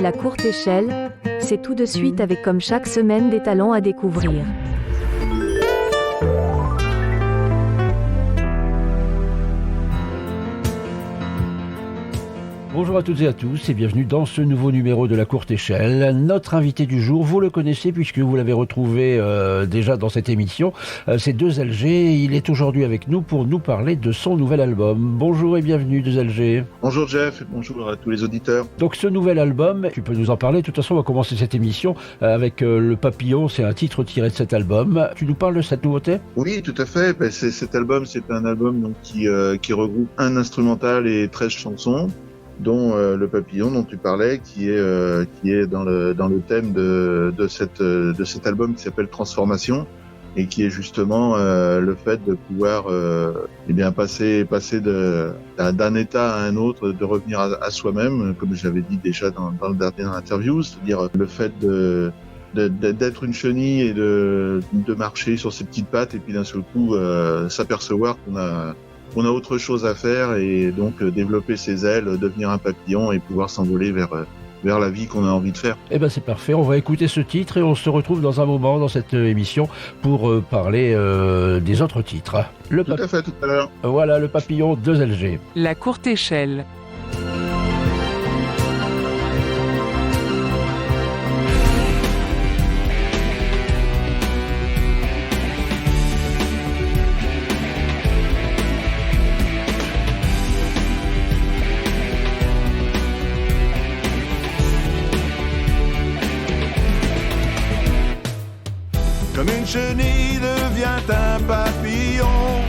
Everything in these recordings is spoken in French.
La courte échelle, c'est tout de suite avec comme chaque semaine des talents à découvrir. Bonjour à toutes et à tous et bienvenue dans ce nouveau numéro de La Courte Échelle. Notre invité du jour, vous le connaissez puisque vous l'avez retrouvé déjà dans cette émission, c'est 2LG. Il est aujourd'hui avec nous pour nous parler de son nouvel album. Bonjour et bienvenue 2LG. Bonjour Jeff et bonjour à tous les auditeurs. Donc ce nouvel album, tu peux nous en parler. De toute façon, on va commencer cette émission avec Le Papillon, c'est un titre tiré de cet album. Tu nous parles de cette nouveauté ? Oui, tout à fait. Cet album, c'est un album donc, qui regroupe un instrumental et 13 chansons, dont Le Papillon dont tu parlais, qui est dans le thème de cet album qui s'appelle Transformation, et qui est justement le fait de pouvoir passer d'un état à un autre, de revenir à soi-même, comme j'avais dit déjà dans le dernier interview, c'est-à-dire le fait d'être une chenille et de marcher sur ses petites pattes et puis d'un seul coup s'apercevoir qu'on a autre chose à faire, et donc développer ses ailes, devenir un papillon et pouvoir s'envoler vers la vie qu'on a envie de faire. Eh ben c'est parfait, on va écouter ce titre et on se retrouve dans un moment dans cette émission pour parler des autres titres. Tout à fait, tout à l'heure. Voilà, Le Papillon 2LG. La courte échelle. Comme une chenille devient un papillon,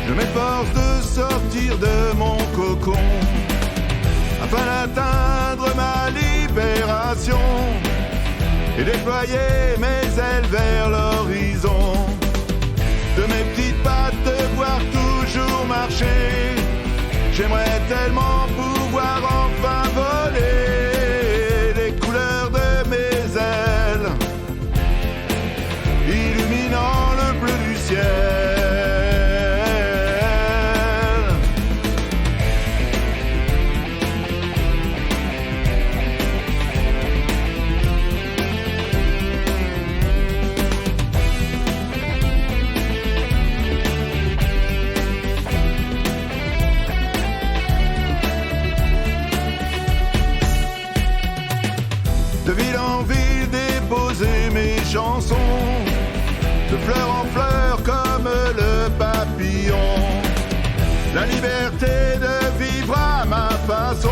je m'efforce de sortir de mon cocon afin d'atteindre ma libération et déployer mes ailes vers l'horizon. De mes petites pattes devoir toujours marcher, j'aimerais tellement pouvoir enfin voler les couleurs de mes ailes, illuminant le bleu du ciel. De ville en ville déposer mes chansons, de fleur en fleur comme le papillon. La liberté de vivre à ma façon,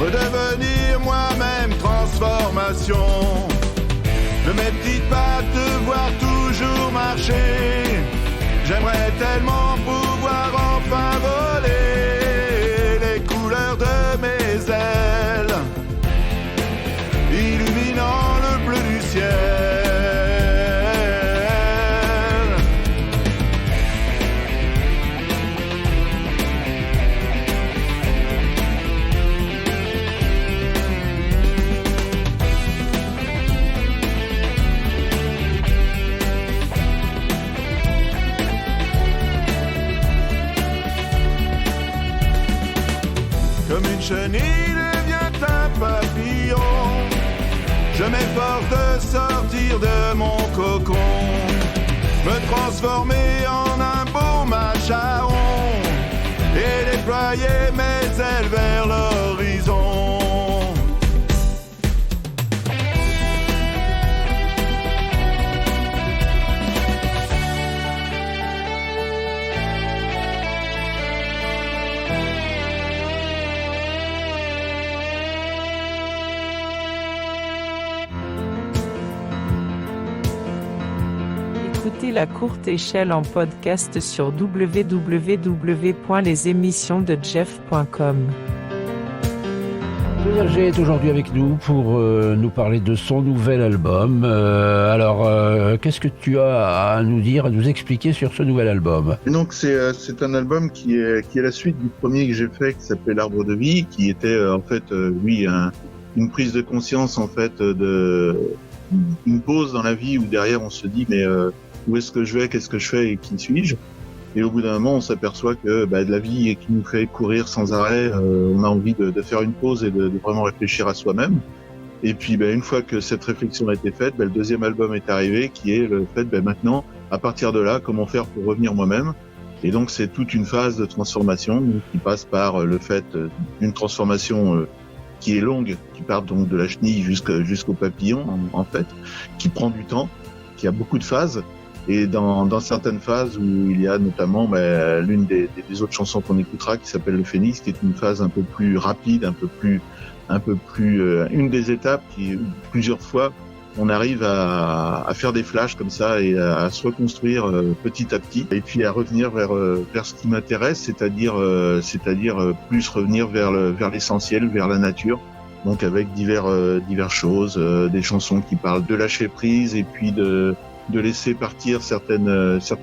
redevenir moi-même, transformation. De mes petites pattes devoir toujours marcher, j'aimerais tellement pouvoir enfin voler les couleurs de mes ailes, illuminant le bleu du ciel. Comme une chenille devient un papillon, je m'efforce de sortir de mon cocon, me transformer en un beau macharon et déployer mes ailes vers l'horizon. Écoutez La courte échelle en podcast sur www.lesémissionsdejeff.com. 2LG est aujourd'hui avec nous pour nous parler de son nouvel album. Qu'est-ce que tu as à nous dire, à nous expliquer sur ce nouvel album ? Donc c'est un album qui est la suite du premier que j'ai fait, qui s'appelait L'Arbre de Vie, qui était une prise de conscience en fait une pause dans la vie où derrière on se dit mais où est-ce que je vais, qu'est-ce que je fais et qui suis-je ? Et au bout d'un moment, on s'aperçoit que de la vie qui nous fait courir sans arrêt, on a envie de faire une pause et de vraiment réfléchir à soi-même. Et puis, une fois que cette réflexion a été faite, le deuxième album est arrivé, qui est le fait, maintenant, à partir de là, comment faire pour revenir moi-même. Et donc, c'est toute une phase de transformation qui passe par le fait d'une transformation qui est longue, qui part donc de la chenille jusqu'au papillon, en fait, qui prend du temps, qui a beaucoup de phases. Et dans certaines phases où il y a notamment l'une des autres chansons qu'on écoutera, qui s'appelle le Phénix, qui est une phase un peu plus rapide, un peu plus une des étapes qui plusieurs fois on arrive à faire des flashs comme ça et à se reconstruire petit à petit, et puis à revenir vers ce qui m'intéresse, c'est-à-dire plus revenir vers l'essentiel, vers la nature. Donc avec diverses choses, des chansons qui parlent de lâcher prise et puis de laisser partir certaines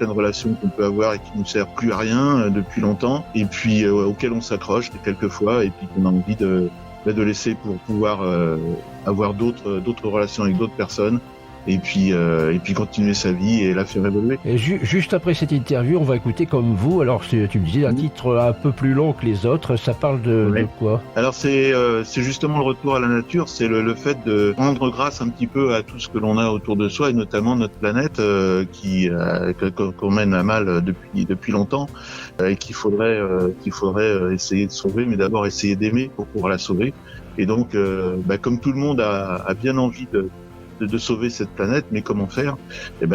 relations qu'on peut avoir et qui nous servent plus à rien depuis longtemps, et puis auxquelles on s'accroche quelquefois, et puis qu'on a envie de laisser pour pouvoir avoir d'autres relations avec d'autres personnes, et puis continuer sa vie et la faire évoluer. Et juste après cette interview, on va écouter Comme vous. Alors tu me disais un titre un peu plus long que les autres, ça parle de quoi? Alors c'est justement le retour à la nature, c'est le fait de rendre grâce un petit peu à tout ce que l'on a autour de soi, et notamment notre planète qu'on mène à mal depuis longtemps, et qu'il faudrait essayer de sauver, mais d'abord essayer d'aimer pour pouvoir la sauver. Et donc comme tout le monde a bien envie de sauver cette planète, mais comment faire?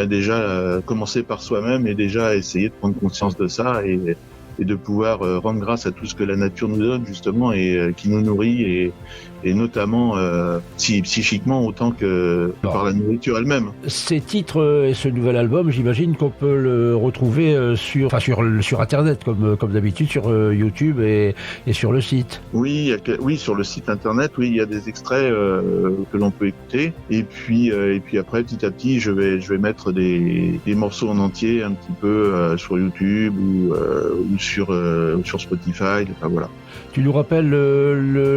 Déjà commencer par soi-même, et déjà essayer de prendre conscience de ça, et de pouvoir rendre grâce à tout ce que la nature nous donne justement, et qui nous nourrit, et notamment psychiquement autant que par la nourriture elle-même. Ces titres et ce nouvel album, j'imagine qu'on peut le retrouver sur Internet comme d'habitude, sur YouTube et sur le site. Oui, sur le site Internet, oui, il y a des extraits que l'on peut écouter, et puis après petit à petit, je vais mettre des morceaux en entier un petit peu sur YouTube ou sur Spotify, enfin voilà. Tu nous rappelles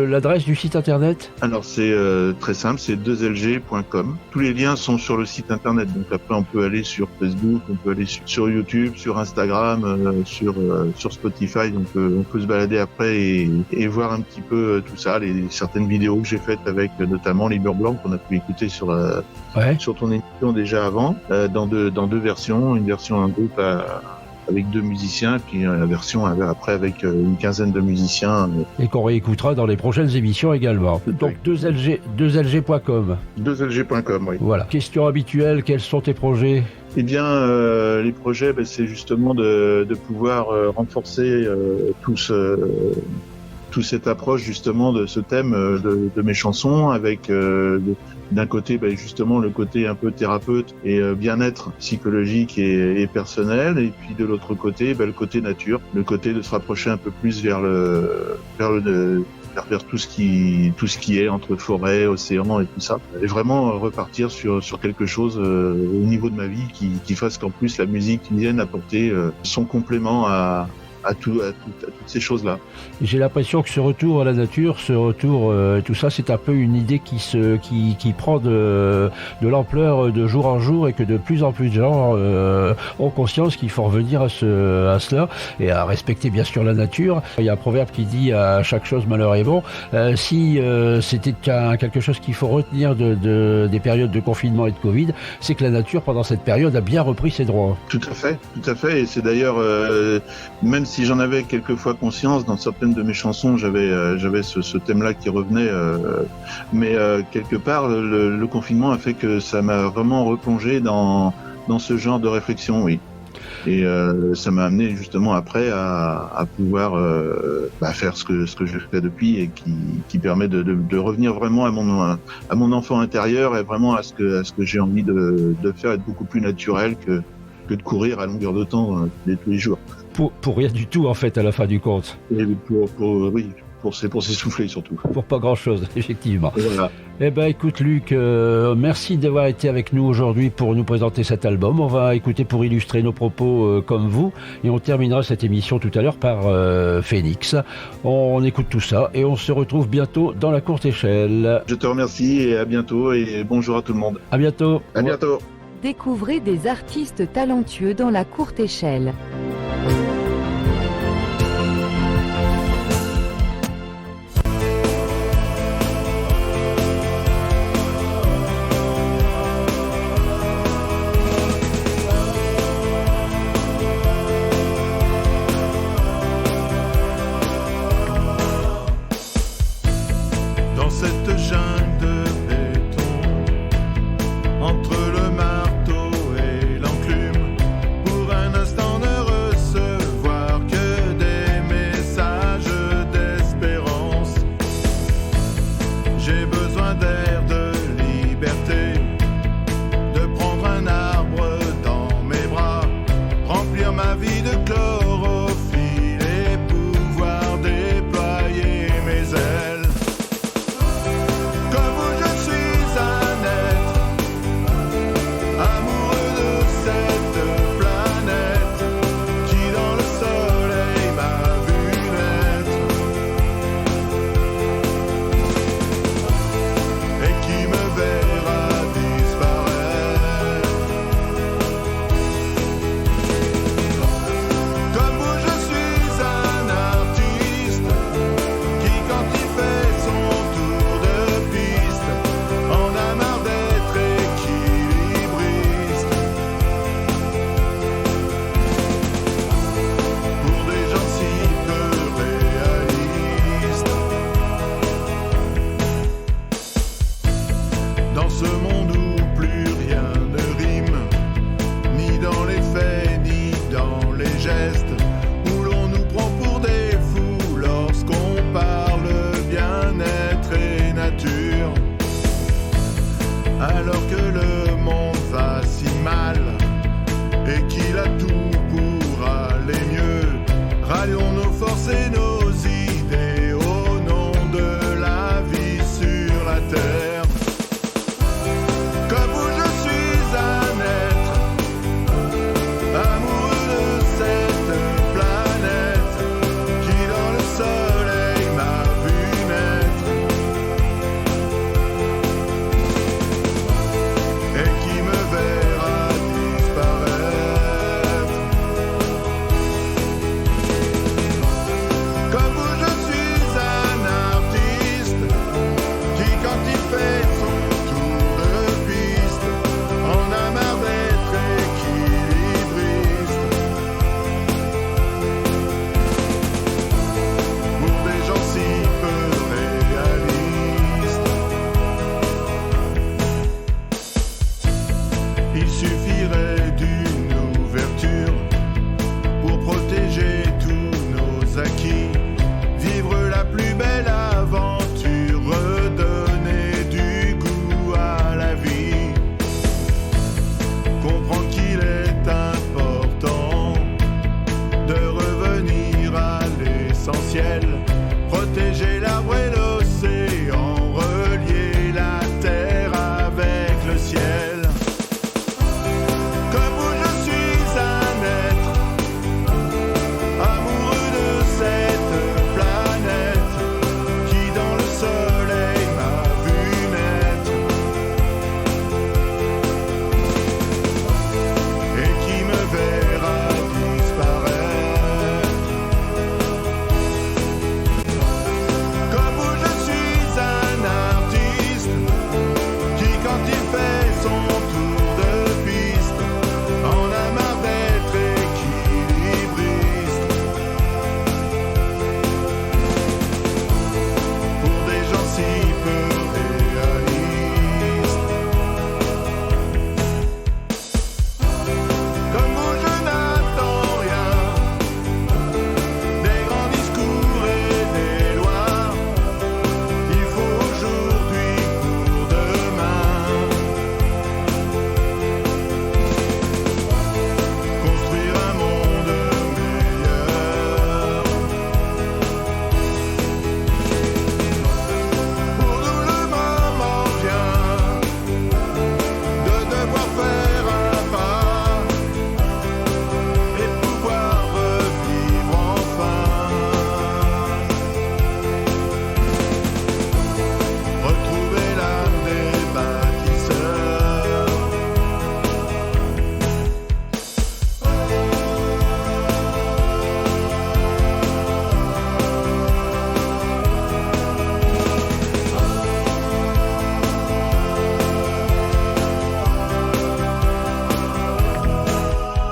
l'adresse du site internet? Alors c'est très simple, c'est 2lg.com. Tous les liens sont sur le site internet, donc après on peut aller sur Facebook, on peut aller sur YouTube, sur Instagram, sur Spotify, donc on peut se balader après et voir un petit peu tout ça, certaines vidéos que j'ai faites avec notamment les Murs Blancs qu'on a pu écouter sur ton émission déjà avant, dans deux versions, une version en groupe avec 2 musiciens, puis la version après avec une quinzaine de musiciens. Et qu'on réécoutera dans les prochaines émissions également. Donc 2lg.com. 2lg.com, oui. Voilà. Question habituelle, quels sont tes projets? Eh bien, les projets, c'est justement de pouvoir renforcer toute cette approche justement de ce thème de mes chansons, avec d'un côté justement le côté un peu thérapeute et bien-être psychologique et personnel, et puis de l'autre côté le côté nature, le côté de se rapprocher un peu plus vers tout ce qui est entre forêt, océan et tout ça, et vraiment repartir sur quelque chose au niveau de ma vie qui fasse qu'en plus la musique vienne apporter son complément à toutes ces choses-là. J'ai l'impression que ce retour à la nature, tout ça, c'est un peu une idée qui prend de l'ampleur de jour en jour, et que de plus en plus de gens ont conscience qu'il faut revenir à cela, et à respecter bien sûr la nature. Il y a un proverbe qui dit à chaque chose malheur est bon. Si c'était quelque chose qu'il faut retenir des périodes de confinement et de Covid, c'est que la nature pendant cette période a bien repris ses droits. Tout à fait, et c'est d'ailleurs même si j'en avais quelquefois conscience, dans certaines de mes chansons, j'avais ce thème-là qui revenait, mais quelque part, le confinement a fait que ça m'a vraiment replongé dans ce genre de réflexion, oui. Et ça m'a amené justement après à pouvoir faire ce que je fais depuis, et qui permet de revener vraiment à mon enfant intérieur, et vraiment à ce que j'ai envie de faire, être beaucoup plus naturel que de courir à longueur de temps tous les jours. Pour rien du tout en fait à la fin du compte. Et pour s'essouffler surtout. Pour pas grand chose, effectivement. Voilà. Eh ben écoute Luc, merci d'avoir été avec nous aujourd'hui pour nous présenter cet album. On va écouter pour illustrer nos propos Comme vous, et on terminera cette émission tout à l'heure par Phénix. On écoute tout ça et on se retrouve bientôt dans la courte échelle. Je te remercie et à bientôt, et bonjour à tout le monde. À bientôt. À bientôt. Découvrez des artistes talentueux dans la courte échelle. J'ai besoin d'air, de liberté, de prendre un arbre dans mes bras, remplir ma vie de chlorophylle et pouvoir déployer mes ailes. Comme vous, je suis un être amoureux de cette planète qui dans le soleil m'a vu naître et qui me verra disparaître. Comme vous, je suis un artiste qui, quand il fait son tour de piste, en a marre d'être équilibriste. Pour des gens si peu réalistes. Dans ce monde où plus rien ne rime, ni dans les faits, ni dans les gestes, où l'on nous prend pour des fous lorsqu'on parle bien-être et nature. Alors que le monde va si mal et qu'il a tout pour aller mieux, rallions nos forces et nos idées au nom de la vie sur la terre. Comme vous, je suis un être amoureux de cette planète qui dans le soleil m'a vu naître et qui me verra disparaître. Comme vous, je suis un artiste qui, quand il fait son tour de piste, en a marre d'être équilibriste. Pour des gens si peu réalistes, il suffirait d'une ouverture pour protéger tous nos acquis, vivre la plus belle aventure, redonner du goût à la vie, comprendre qu'il est important de revenir à l'essentiel, protéger l'arbre et l'océan, relier la terre avec le ciel. Comme vous, je suis un être amoureux de cette planète qui dans le soleil m'a vu naître et qui me verra disparaître. Comme vous, je suis un artiste qui, quand il fait son tour de piste, en a marre d'être équilibriste. Pour des gens si peu réalistes. Comme vous, je n'attends rien des grands discours et des lois. Il faut aujourd'hui pour demain construire un monde meilleur. Pour nous, le moment vient de devoir faire un pas et pouvoir revivre enfin. Retrouver l'âme des bâtisseurs.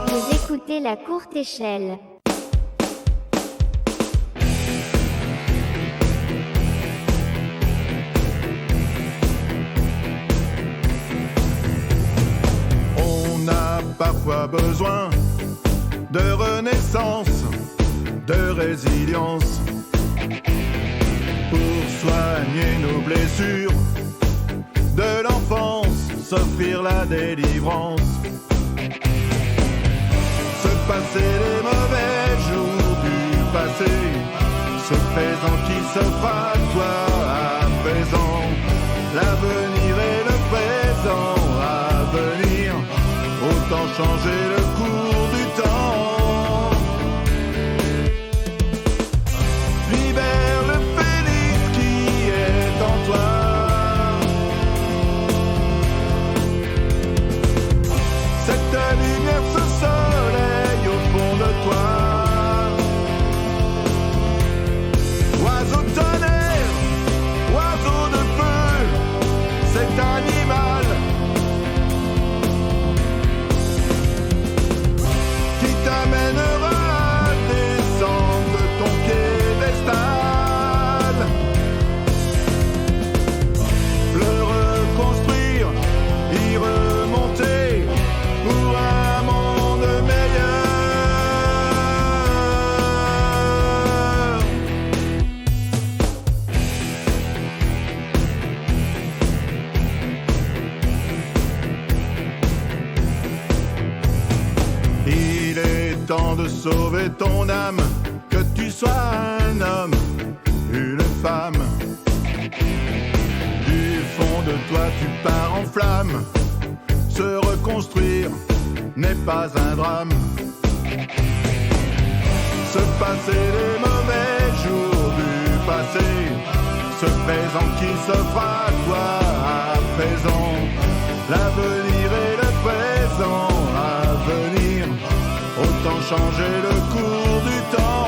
Vous écoutez La Courte Échelle. On a parfois besoin de renaissance, de résilience pour soigner nos blessures de l'enfance, s'offrir la délivrance, se passer les mauvais jours du passé, ce présent qui s'offre à toi à présent, l'avenir et le présent à venir, autant changer le cours du temps. Libère le phénix qui est en toi. Cette lumière, ce soleil au fond de toi. Oiseau de tonnerre, oiseau de feu, cet animal qui t'amènera à descendre de ton piédestal. Le reconstruire, y remonter pour un monde meilleur. Il est temps de sauver ton âme, que tu sois un homme, une femme. Du fond de toi tu pars en flamme. Se reconstruire n'est pas un drame. Se passer les mauvais jours du passé, ce présent qui s'offre à toi à présent, l'avenir et le présent à venir, autant changer le cours du temps.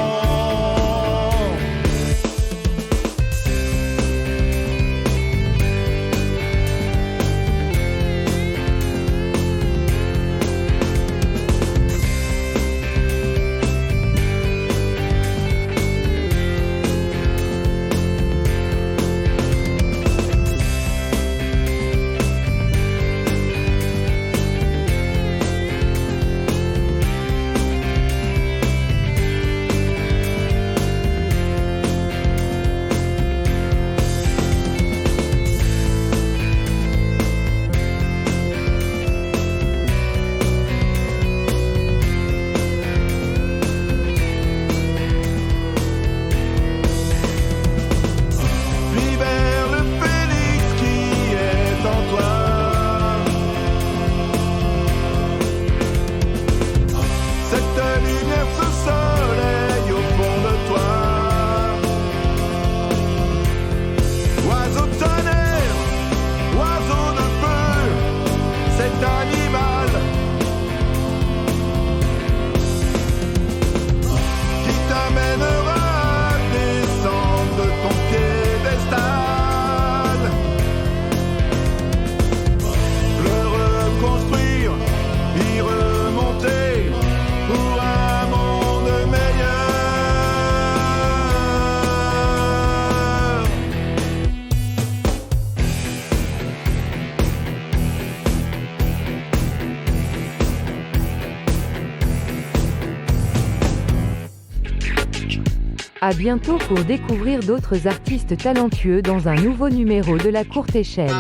À bientôt pour découvrir d'autres artistes talentueux dans un nouveau numéro de La Courte Échelle.